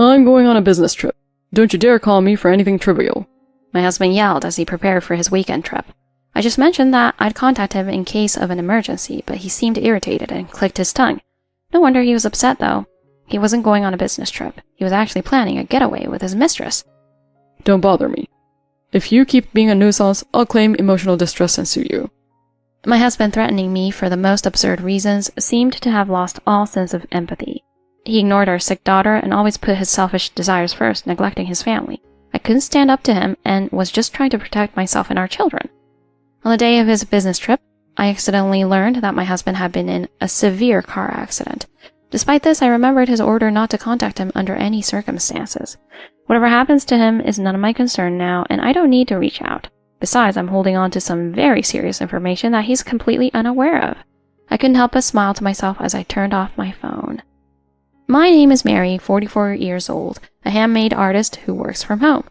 I'm going on a business trip. Don't you dare call me for anything trivial, my husband yelled as he prepared for his weekend trip. I just mentioned that I'd contact him in case of an emergency, but he seemed irritated and clicked his tongue. No wonder he was upset, though. He wasn't going on a business trip. He was actually planning a getaway with his mistress. Don't bother me. If you keep being a nuisance, I'll claim emotional distress and sue you. My husband, threatening me for the most absurd reasons, seemed to have lost all sense of empathy. He ignored our sick daughter and always put his selfish desires first, neglecting his family. I couldn't stand up to him and was just trying to protect myself and our children. On the day of his business trip, I accidentally learned that my husband had been in a severe car accident. Despite this, I remembered his order not to contact him under any circumstances. Whatever happens to him is none of my concern now, and I don't need to reach out. Besides, I'm holding on to some very serious information that he's completely unaware of. I couldn't help but smile to myself as I turned off my phone. My name is Mary, 44 years old, a handmade artist who works from home.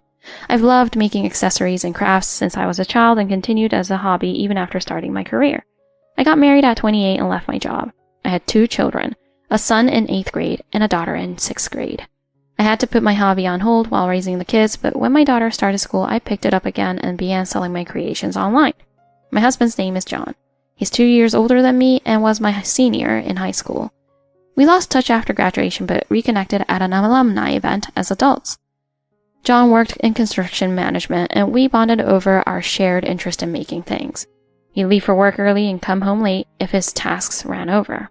I've loved making accessories and crafts since I was a child and continued as a hobby even after starting my career. I got married at 28 and left my job. I had 2 children, a son in 8th grade and a daughter in 6th grade. I had to put my hobby on hold while raising the kids, but when my daughter started school, I picked it up again and began selling my creations online. My husband's name is John. He's 2 years older than me and was my senior in high school. We lost touch after graduation, but reconnected at an alumni event as adults. John worked in construction management, and we bonded over our shared interest in making things. He'd leave for work early and come home late if his tasks ran over.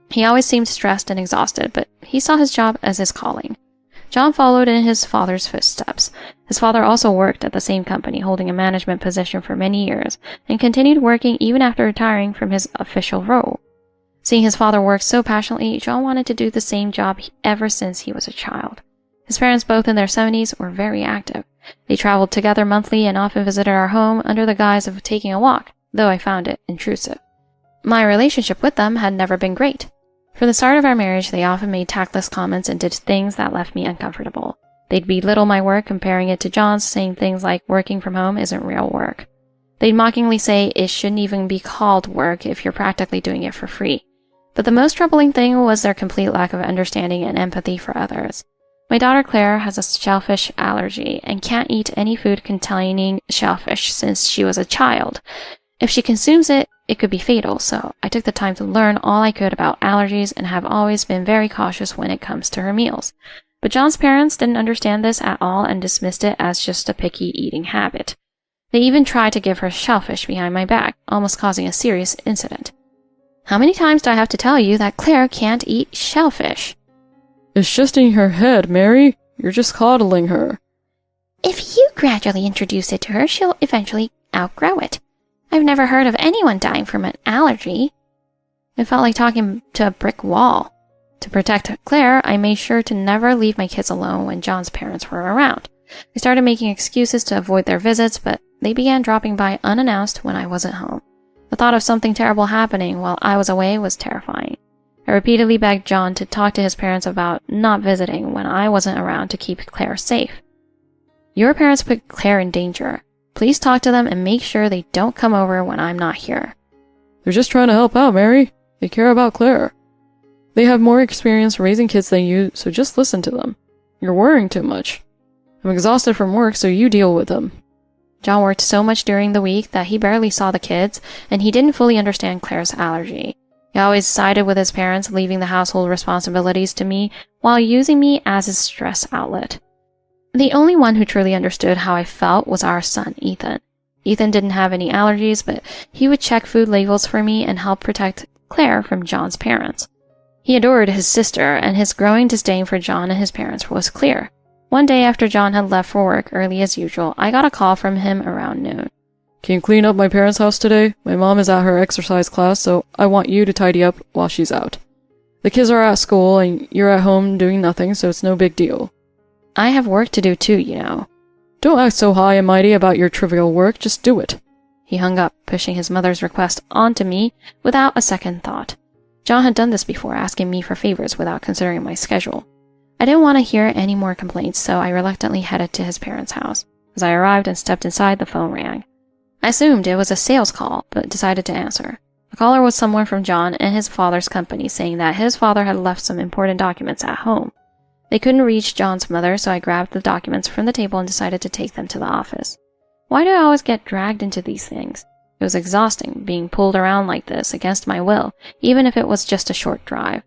He always seemed stressed and exhausted, but he saw his job as his calling. John followed in his father's footsteps. His father also worked at the same company, holding a management position for many years, and continued working even after retiring from his official role. Seeing his father work so passionately, John wanted to do the same job ever since he was a child. His parents, both in their 70s, were very active. They traveled together monthly and often visited our home under the guise of taking a walk, though I found it intrusive. My relationship with them had never been great. From the start of our marriage, they often made tactless comments and did things that left me uncomfortable. They'd belittle my work, comparing it to John's, saying things like working from home isn't real work. They'd mockingly say it shouldn't even be called work if you're practically doing it for free. But the most troubling thing was their complete lack of understanding and empathy for others. My daughter Claire has a shellfish allergy and can't eat any food containing shellfish since she was a child. If she consumes it, it could be fatal, so I took the time to learn all I could about allergies and have always been very cautious when it comes to her meals. But John's parents didn't understand this at all and dismissed it as just a picky eating habit. They even tried to give her shellfish behind my back, almost causing a serious incident. How many times do I have to tell you that Claire can't eat shellfish? It's just in her head, Mary. You're just coddling her. If you gradually introduce it to her, she'll eventually outgrow it. I've never heard of anyone dying from an allergy. It felt like talking to a brick wall. To protect Claire, I made sure to never leave my kids alone when John's parents were around. I started making excuses to avoid their visits, but they began dropping by unannounced when I wasn't home. The thought of something terrible happening while I was away was terrifying. I repeatedly begged John to talk to his parents about not visiting when I wasn't around to keep Claire safe. Your parents put Claire in danger. Please talk to them and make sure they don't come over when I'm not here. They're just trying to help out, Mary. They care about Claire. They have more experience raising kids than you, so just listen to them. You're worrying too much. I'm exhausted from work, so you deal with them. John worked so much during the week that he barely saw the kids, and he didn't fully understand Claire's allergy. He always sided with his parents, leaving the household responsibilities to me while using me as his stress outlet. The only one who truly understood how I felt was our son, Ethan. Ethan didn't have any allergies, but he would check food labels for me and help protect Claire from John's parents. He adored his sister, and his growing disdain for John and his parents was clear. One day after John had left for work early as usual, I got a call from him around noon. Can you clean up my parents' house today? My mom is at her exercise class, so I want you to tidy up while she's out. The kids are at school, and you're at home doing nothing, so it's no big deal. I have work to do too, you know. Don't act so high and mighty about your trivial work, just do it. He hung up, pushing his mother's request onto me without a second thought. John had done this before, asking me for favors without considering my schedule. I didn't want to hear any more complaints, so I reluctantly headed to his parents' house. As I arrived and stepped inside, the phone rang. I assumed it was a sales call, but decided to answer. The caller was someone from John and his father's company saying that his father had left some important documents at home. They couldn't reach John's mother, so I grabbed the documents from the table and decided to take them to the office. Why do I always get dragged into these things? It was exhausting, being pulled around like this against my will, even if it was just a short drive.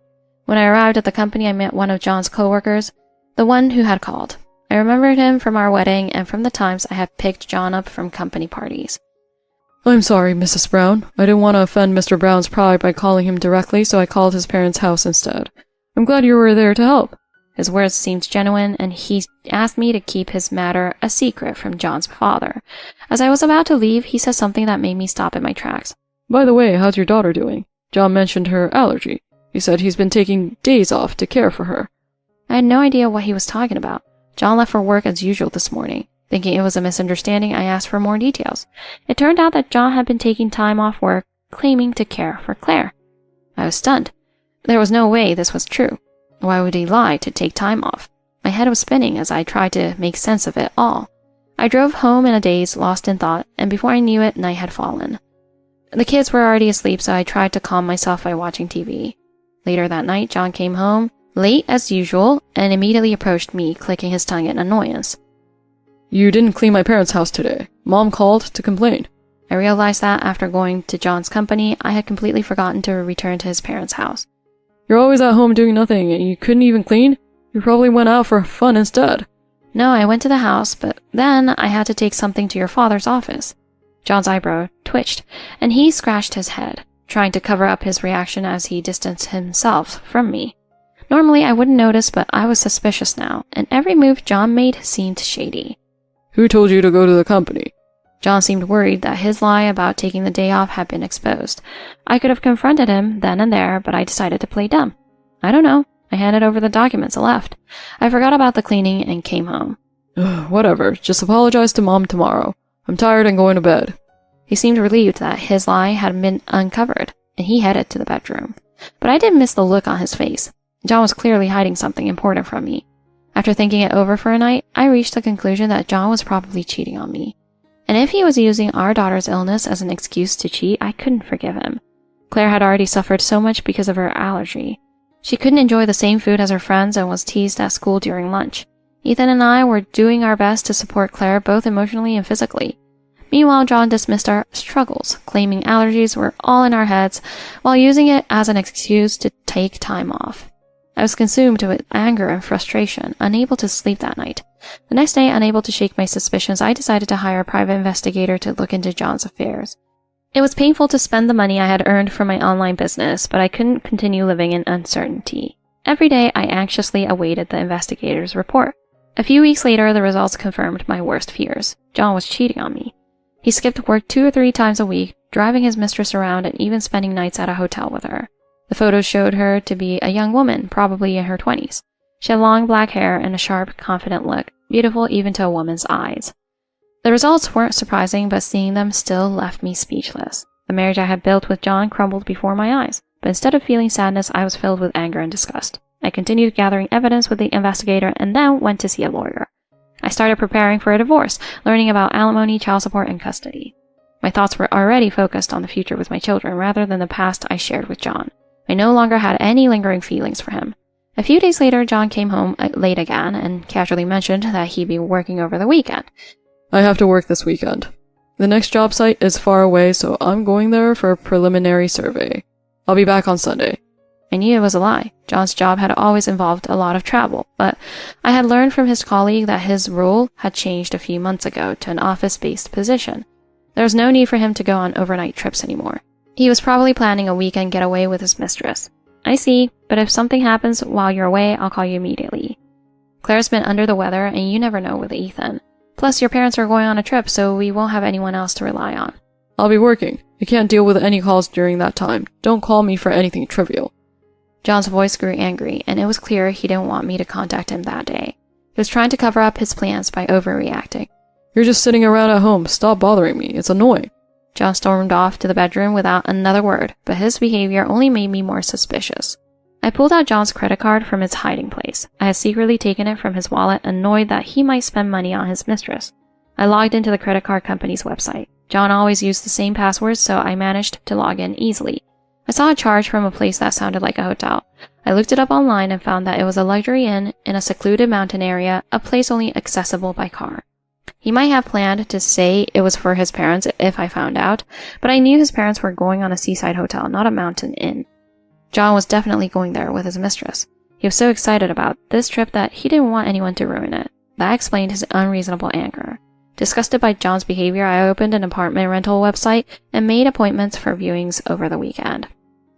When I arrived at the company, I met one of John's coworkers, the one who had called. I remembered him from our wedding and from the times I had picked John up from company parties. I'm sorry, Mrs. Brown. I didn't want to offend Mr. Brown's pride by calling him directly, so I called his parents' house instead. I'm glad you were there to help. His words seemed genuine, and he asked me to keep his matter a secret from John's father. As I was about to leave, he said something that made me stop in my tracks. By the way, how's your daughter doing? John mentioned her allergy. He said he's been taking days off to care for her. I had no idea what he was talking about. John left for work as usual this morning. Thinking it was a misunderstanding, I asked for more details. It turned out that John had been taking time off work, claiming to care for Claire. I was stunned. There was no way this was true. Why would he lie to take time off? My head was spinning as I tried to make sense of it all. I drove home in a daze, lost in thought, and before I knew it, night had fallen. The kids were already asleep, so I tried to calm myself by watching TV. Later that night, John came home, late as usual, and immediately approached me, clicking his tongue in annoyance. You didn't clean my parents' house today. Mom called to complain. I realized that after going to John's company, I had completely forgotten to return to his parents' house. You're always at home doing nothing, and you couldn't even clean? You probably went out for fun instead. No, I went to the house, but then I had to take something to your father's office. John's eyebrow twitched, and he scratched his head, trying to cover up his reaction as he distanced himself from me. Normally I wouldn't notice, but I was suspicious now, and every move John made seemed shady. Who told you to go to the company? John seemed worried that his lie about taking the day off had been exposed. I could have confronted him then and there, but I decided to play dumb. I don't know. I handed over the documents and left. I forgot about the cleaning and came home. Whatever. Just apologize to Mom tomorrow. I'm tired and going to bed. He seemed relieved that his lie had been uncovered, and he headed to the bedroom. But I didn't miss the look on his face. John was clearly hiding something important from me. After thinking it over for a night, I reached the conclusion that John was probably cheating on me. And if he was using our daughter's illness as an excuse to cheat, I couldn't forgive him. Claire had already suffered so much because of her allergy. She couldn't enjoy the same food as her friends and was teased at school during lunch. Ethan and I were doing our best to support Claire both emotionally and physically. Meanwhile, John dismissed our struggles, claiming allergies were all in our heads, while using it as an excuse to take time off. I was consumed with anger and frustration, unable to sleep that night. The next day, unable to shake my suspicions, I decided to hire a private investigator to look into John's affairs. It was painful to spend the money I had earned from my online business, but I couldn't continue living in uncertainty. Every day, I anxiously awaited the investigator's report. A few weeks later, the results confirmed my worst fears. John was cheating on me. He skipped work 2 or 3 times a week, driving his mistress around and even spending nights at a hotel with her. The photos showed her to be a young woman, probably in her 20s. She had long black hair and a sharp, confident look, beautiful even to a woman's eyes. The results weren't surprising, but seeing them still left me speechless. The marriage I had built with John crumbled before my eyes, but instead of feeling sadness, I was filled with anger and disgust. I continued gathering evidence with the investigator and then went to see a lawyer. I started preparing for a divorce, learning about alimony, child support, and custody. My thoughts were already focused on the future with my children rather than the past I shared with John. I no longer had any lingering feelings for him. A few days later, John came home late again and casually mentioned that he'd be working over the weekend. I have to work this weekend. The next job site is far away, so I'm going there for a preliminary survey. I'll be back on Sunday. I knew it was a lie. John's job had always involved a lot of travel, but I had learned from his colleague that his role had changed a few months ago to an office-based position. There was no need for him to go on overnight trips anymore. He was probably planning a weekend getaway with his mistress. I see, but if something happens while you're away, I'll call you immediately. Claire's been under the weather, and you never know with Ethan. Plus, your parents are going on a trip, so we won't have anyone else to rely on. I'll be working. I can't deal with any calls during that time. Don't call me for anything trivial. John's voice grew angry, and it was clear he didn't want me to contact him that day. He was trying to cover up his plans by overreacting. You're just sitting around at home. Stop bothering me. It's annoying. John stormed off to the bedroom without another word, but his behavior only made me more suspicious. I pulled out John's credit card from its hiding place. I had secretly taken it from his wallet, annoyed that he might spend money on his mistress. I logged into the credit card company's website. John always used the same passwords, so I managed to log in easily. I saw a charge from a place that sounded like a hotel. I looked it up online and found that it was a luxury inn in a secluded mountain area, a place only accessible by car. He might have planned to say it was for his parents if I found out, but I knew his parents were going on a seaside hotel, not a mountain inn. John was definitely going there with his mistress. He was so excited about this trip that he didn't want anyone to ruin it. That explained his unreasonable anger. Disgusted by John's behavior, I opened an apartment rental website and made appointments for viewings over the weekend.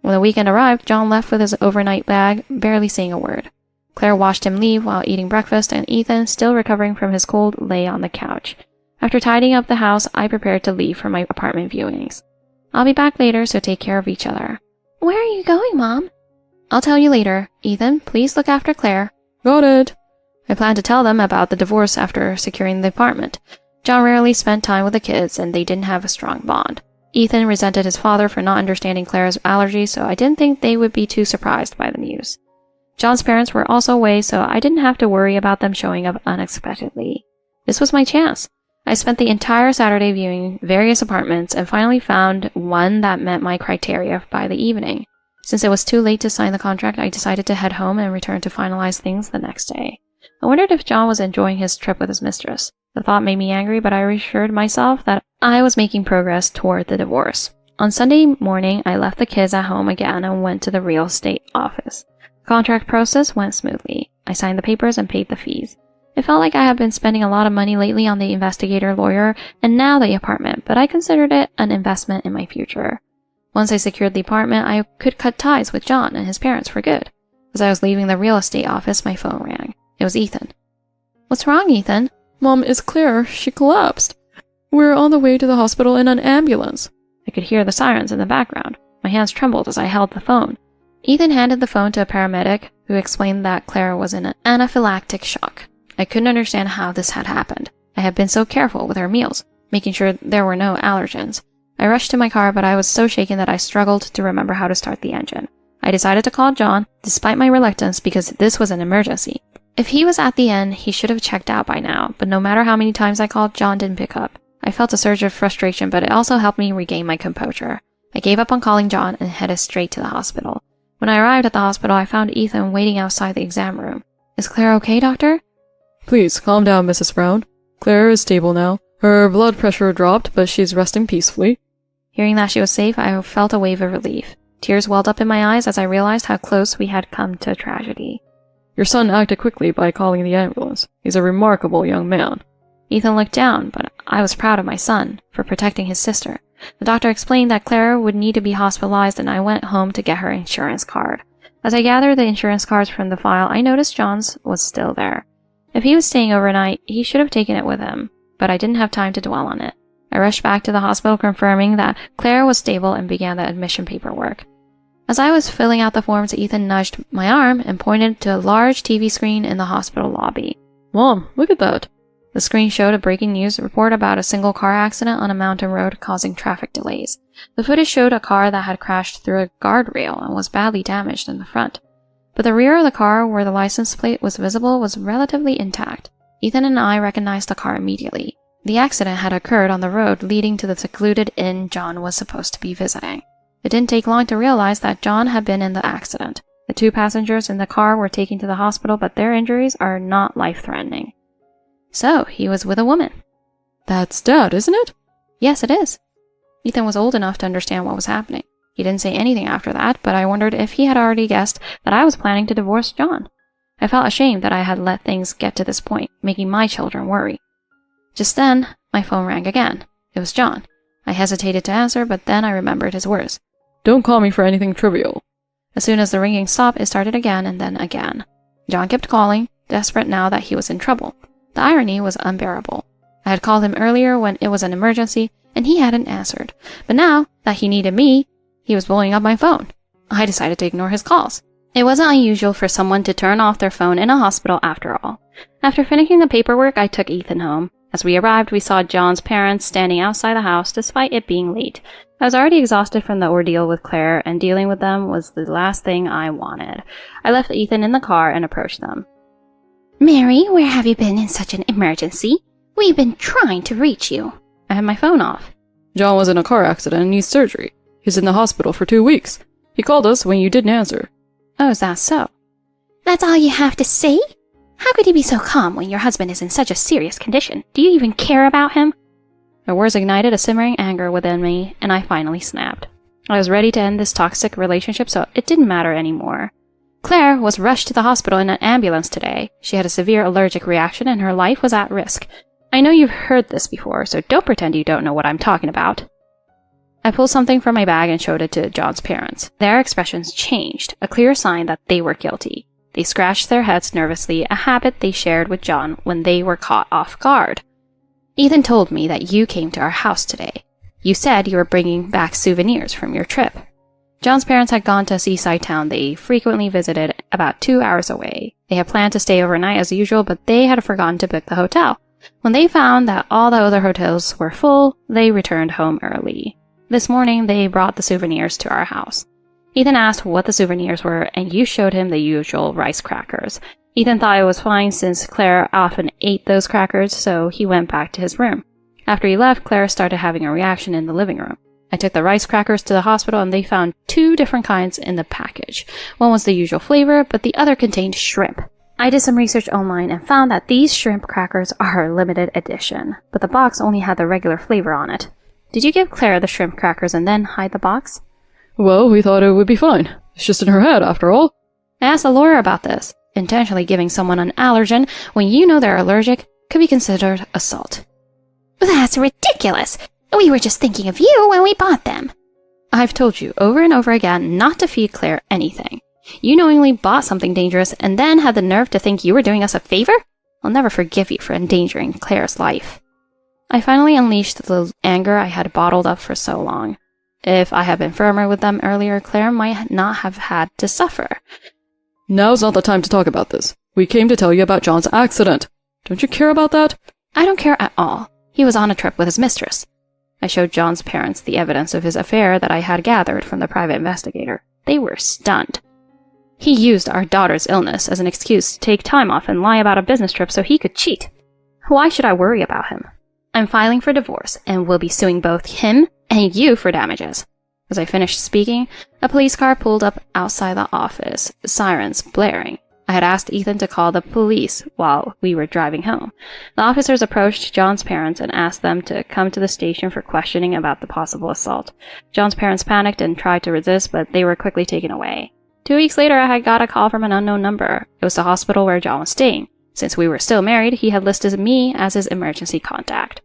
When the weekend arrived, John left with his overnight bag, barely saying a word. Claire watched him leave while eating breakfast, and Ethan, still recovering from his cold, lay on the couch. After tidying up the house, I prepared to leave for my apartment viewings. I'll be back later, so take care of each other. Where are you going, Mom? I'll tell you later. Ethan, please look after Claire. Got it. I planned to tell them about the divorce after securing the apartment. John rarely spent time with the kids, and they didn't have a strong bond. Ethan resented his father for not understanding Claire's allergies, so I didn't think they would be too surprised by the news. John's parents were also away, so I didn't have to worry about them showing up unexpectedly. This was my chance. I spent the entire Saturday viewing various apartments and finally found one that met my criteria by the evening. Since it was too late to sign the contract, I decided to head home and return to finalize things the next day. I wondered if John was enjoying his trip with his mistress. The thought made me angry, but I reassured myself that I was making progress toward the divorce. On Sunday morning, I left the kids at home again and went to the real estate office. The contract process went smoothly. I signed the papers and paid the fees. It felt like I had been spending a lot of money lately on the investigator lawyer and now the apartment, but I considered it an investment in my future. Once I secured the apartment, I could cut ties with John and his parents for good. As I was leaving the real estate office, my phone rang. It was Ethan. What's wrong, Ethan? Mom, it's Claire. She collapsed. We're on the way to the hospital in an ambulance. I could hear the sirens in the background. My hands trembled as I held the phone. Ethan handed the phone to a paramedic, who explained that Claire was in an anaphylactic shock. I couldn't understand how this had happened. I had been so careful with her meals, making sure there were no allergens. I rushed to my car, but I was so shaken that I struggled to remember how to start the engine. I decided to call John, despite my reluctance, because this was an emergency. If he was at the inn, he should have checked out by now, but no matter how many times I called, John didn't pick up. I felt a surge of frustration, but it also helped me regain my composure. I gave up on calling John and headed straight to the hospital. When I arrived at the hospital, I found Ethan waiting outside the exam room. Is Claire okay, doctor? Please, calm down, Mrs. Brown. Claire is stable now. Her blood pressure dropped, but she's resting peacefully. Hearing that she was safe, I felt a wave of relief. Tears welled up in my eyes as I realized how close we had come to a tragedy. Your son acted quickly by calling the ambulance. He's a remarkable young man. Ethan looked down, but I was proud of my son for protecting his sister. The doctor explained that Claire would need to be hospitalized, and I went home to get her insurance card. As I gathered the insurance cards from the file, I noticed John's was still there. If he was staying overnight, he should have taken it with him, but I didn't have time to dwell on it. I rushed back to the hospital confirming that Claire was stable and began the admission paperwork. As I was filling out the forms, Ethan nudged my arm and pointed to a large TV screen in the hospital lobby. Mom, look at that. The screen showed a breaking news report about a single car accident on a mountain road causing traffic delays. The footage showed a car that had crashed through a guardrail and was badly damaged in the front. But the rear of the car, where the license plate was visible, was relatively intact. Ethan and I recognized the car immediately. The accident had occurred on the road leading to the secluded inn John was supposed to be visiting. It didn't take long to realize that John had been in the accident. The 2 passengers in the car were taken to the hospital, but their injuries are not life-threatening. So, he was with a woman. That's Dad, isn't it? Yes, it is. Ethan was old enough to understand what was happening. He didn't say anything after that, but I wondered if he had already guessed that I was planning to divorce John. I felt ashamed that I had let things get to this point, making my children worry. Just then, my phone rang again. It was John. I hesitated to answer, but then I remembered his words. Don't call me for anything trivial. As soon as the ringing stopped, it started again and then again. John kept calling, desperate now that he was in trouble. The irony was unbearable. I had called him earlier when it was an emergency, and he hadn't answered. But now that he needed me, he was blowing up my phone. I decided to ignore his calls. It wasn't unusual for someone to turn off their phone in a hospital after all. After finishing the paperwork, I took Ethan home. As we arrived, we saw John's parents standing outside the house despite it being late. I was already exhausted from the ordeal with Claire, and dealing with them was the last thing I wanted. I left Ethan in the car and approached them. Mary, where have you been in such an emergency? We've been trying to reach you. I had my phone off. John was in a car accident and needs surgery. He's in the hospital for 2 weeks. He called us when you didn't answer. Oh, is that so? That's all you have to say? How could you be so calm when your husband is in such a serious condition? Do you even care about him? Her words ignited a simmering anger within me, and I finally snapped. I was ready to end this toxic relationship, so it didn't matter anymore. Claire was rushed to the hospital in an ambulance today. She had a severe allergic reaction and her life was at risk. I know you've heard this before, so don't pretend you don't know what I'm talking about. I pulled something from my bag and showed it to John's parents. Their expressions changed, a clear sign that they were guilty. They scratched their heads nervously, a habit they shared with John when they were caught off guard. Ethan told me that you came to our house today. You said you were bringing back souvenirs from your trip. John's parents had gone to a seaside town they frequently visited about 2 hours away. They had planned to stay overnight as usual, but they had forgotten to book the hotel. When they found that all the other hotels were full, they returned home early. This morning, they brought the souvenirs to our house. Ethan asked what the souvenirs were, and you showed him the usual rice crackers. Ethan thought it was fine since Claire often ate those crackers, so he went back to his room. After he left, Claire started having a reaction in the living room. I took the rice crackers to the hospital and they found 2 different kinds in the package. One was the usual flavor, but the other contained shrimp. I did some research online and found that these shrimp crackers are a limited edition, but the box only had the regular flavor on it. Did you give Claire the shrimp crackers and then hide the box? Well, we thought it would be fine. It's just in her head, after all. I asked a lawyer about this. Intentionally giving someone an allergen when you know they're allergic could be considered assault. That's ridiculous. We were just thinking of you when we bought them. I've told you over and over again not to feed Claire anything. You knowingly bought something dangerous and then had the nerve to think you were doing us a favor? I'll never forgive you for endangering Claire's life. I finally unleashed the anger I had bottled up for so long. If I had been firmer with them earlier, Claire might not have had to suffer. Now's not the time to talk about this. We came to tell you about John's accident. Don't you care about that? I don't care at all. He was on a trip with his mistress. I showed John's parents the evidence of his affair that I had gathered from the private investigator. They were stunned. He used our daughter's illness as an excuse to take time off and lie about a business trip so he could cheat. Why should I worry about him? I'm filing for divorce and will be suing both him and you for damages. As I finished speaking, a police car pulled up outside the office, sirens blaring. I had asked Ethan to call the police while we were driving home. The officers approached John's parents and asked them to come to the station for questioning about the possible assault. John's parents panicked and tried to resist, but they were quickly taken away. 2 weeks later, I had got a call from an unknown number. It was the hospital where John was staying. Since we were still married, he had listed me as his emergency contact.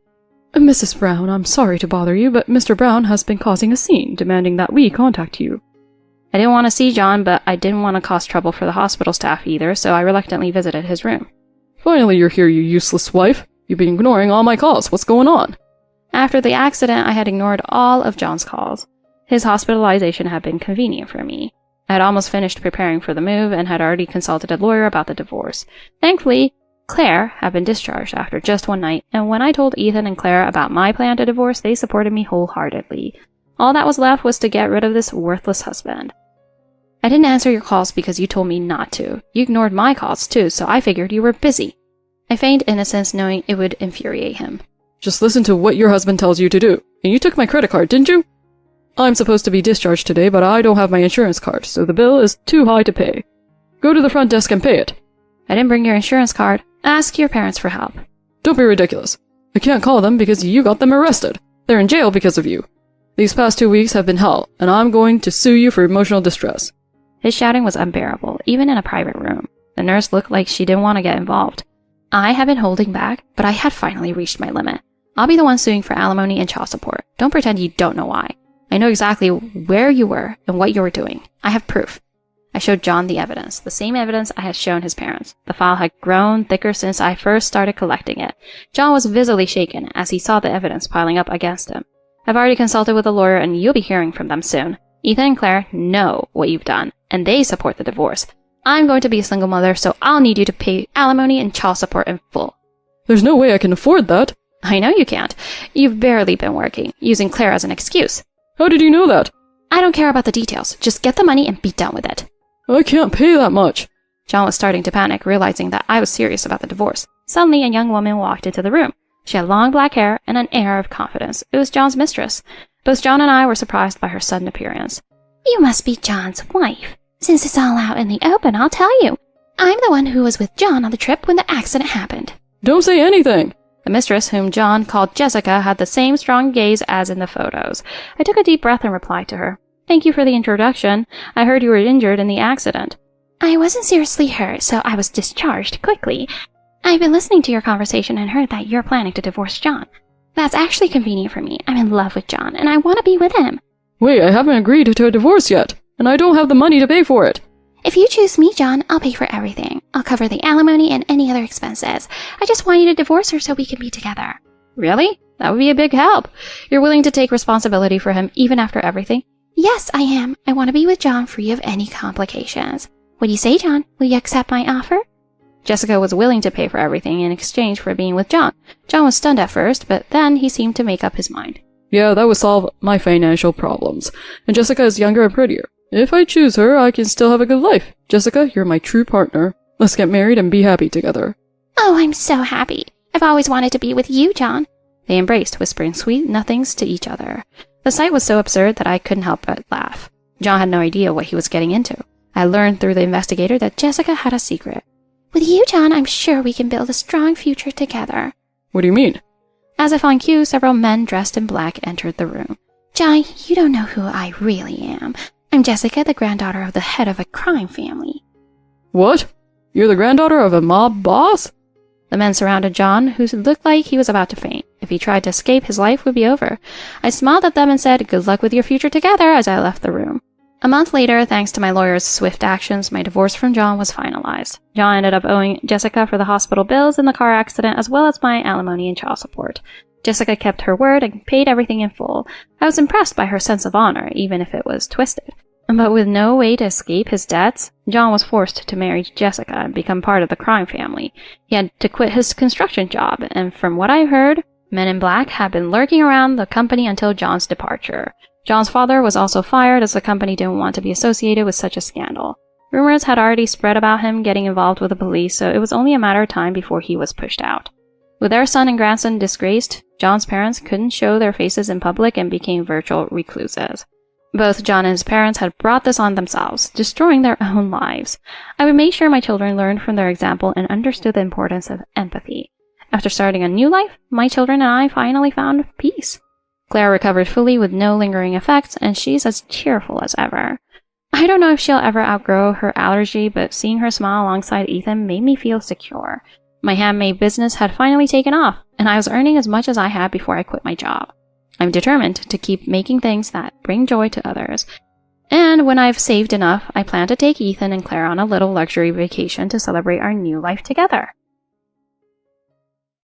Mrs. Brown, I'm sorry to bother you, but Mr. Brown has been causing a scene, demanding that we contact you. I didn't want to see John, but I didn't want to cause trouble for the hospital staff either, so I reluctantly visited his room. Finally, you're here, you useless wife. You've been ignoring all my calls. What's going on? After the accident, I had ignored all of John's calls. His hospitalization had been convenient for me. I had almost finished preparing for the move and had already consulted a lawyer about the divorce. Thankfully, Claire had been discharged after just one night, and when I told Ethan and Claire about my plan to divorce, they supported me wholeheartedly. All that was left was to get rid of this worthless husband. I didn't answer your calls because you told me not to. You ignored my calls too, so I figured you were busy. I feigned innocence knowing it would infuriate him. Just listen to what your husband tells you to do. And you took my credit card, didn't you? I'm supposed to be discharged today, but I don't have my insurance card, so the bill is too high to pay. Go to the front desk and pay it. I didn't bring your insurance card. Ask your parents for help. Don't be ridiculous. I can't call them because you got them arrested. They're in jail because of you. These past 2 weeks have been hell, and I'm going to sue you for emotional distress. His shouting was unbearable, even in a private room. The nurse looked like she didn't want to get involved. I had been holding back, but I had finally reached my limit. I'll be the one suing for alimony and child support. Don't pretend you don't know why. I know exactly where you were and what you were doing. I have proof. I showed John the evidence, the same evidence I had shown his parents. The file had grown thicker since I first started collecting it. John was visibly shaken as he saw the evidence piling up against him. I've already consulted with a lawyer and you'll be hearing from them soon. Ethan and Claire know what you've done, and they support the divorce. I'm going to be a single mother, so I'll need you to pay alimony and child support in full. There's no way I can afford that. I know you can't. You've barely been working, using Claire as an excuse. How did you know that? I don't care about the details. Just get the money and be done with it. I can't pay that much. John was starting to panic, realizing that I was serious about the divorce. Suddenly, a young woman walked into the room. She had long black hair and an air of confidence. It was John's mistress. Both John and I were surprised by her sudden appearance. You must be John's wife. Since it's all out in the open, I'll tell you. I'm the one who was with John on the trip when the accident happened. Don't say anything! The mistress, whom John called Jessica, had the same strong gaze as in the photos. I took a deep breath and replied to her. Thank you for the introduction. I heard you were injured in the accident. I wasn't seriously hurt, so I was discharged quickly. I've been listening to your conversation and heard that you're planning to divorce John. That's actually convenient for me. I'm in love with John, and I want to be with him. Wait, I haven't agreed to a divorce yet, and I don't have the money to pay for it. If you choose me, John, I'll pay for everything. I'll cover the alimony and any other expenses. I just want you to divorce her so we can be together. Really? That would be a big help. You're willing to take responsibility for him even after everything? Yes, I am. I want to be with John free of any complications. What do you say, John? Will you accept my offer? Jessica was willing to pay for everything in exchange for being with John. John was stunned at first, but then he seemed to make up his mind. Yeah, that would solve my financial problems. And Jessica is younger and prettier. If I choose her, I can still have a good life. Jessica, you're my true partner. Let's get married and be happy together. Oh, I'm so happy. I've always wanted to be with you, John. They embraced, whispering sweet nothings to each other. The sight was so absurd that I couldn't help but laugh. John had no idea what he was getting into. I learned through the investigator that Jessica had a secret. With you, John, I'm sure we can build a strong future together. What do you mean? As if on cue, several men dressed in black entered the room. John, you don't know who I really am. I'm Jessica, the granddaughter of the head of a crime family. What? You're the granddaughter of a mob boss? The men surrounded John, who looked like he was about to faint. If he tried to escape, his life would be over. I smiled at them and said, "Good luck with your future together," as I left the room. A month later, thanks to my lawyer's swift actions, my divorce from John was finalized. John ended up owing Jessica for the hospital bills in the car accident, as well as my alimony and child support. Jessica kept her word and paid everything in full. I was impressed by her sense of honor, even if it was twisted. But with no way to escape his debts, John was forced to marry Jessica and become part of the crime family. He had to quit his construction job, and from what I heard, men in black had been lurking around the company until John's departure. John's father was also fired as the company didn't want to be associated with such a scandal. Rumors had already spread about him getting involved with the police, so it was only a matter of time before he was pushed out. With their son and grandson disgraced, John's parents couldn't show their faces in public and became virtual recluses. Both John and his parents had brought this on themselves, destroying their own lives. I would make sure my children learned from their example and understood the importance of empathy. After starting a new life, my children and I finally found peace. Claire recovered fully with no lingering effects, and she's as cheerful as ever. I don't know if she'll ever outgrow her allergy, but seeing her smile alongside Ethan made me feel secure. My handmade business had finally taken off, and I was earning as much as I had before I quit my job. I'm determined to keep making things that bring joy to others. And when I've saved enough, I plan to take Ethan and Claire on a little luxury vacation to celebrate our new life together.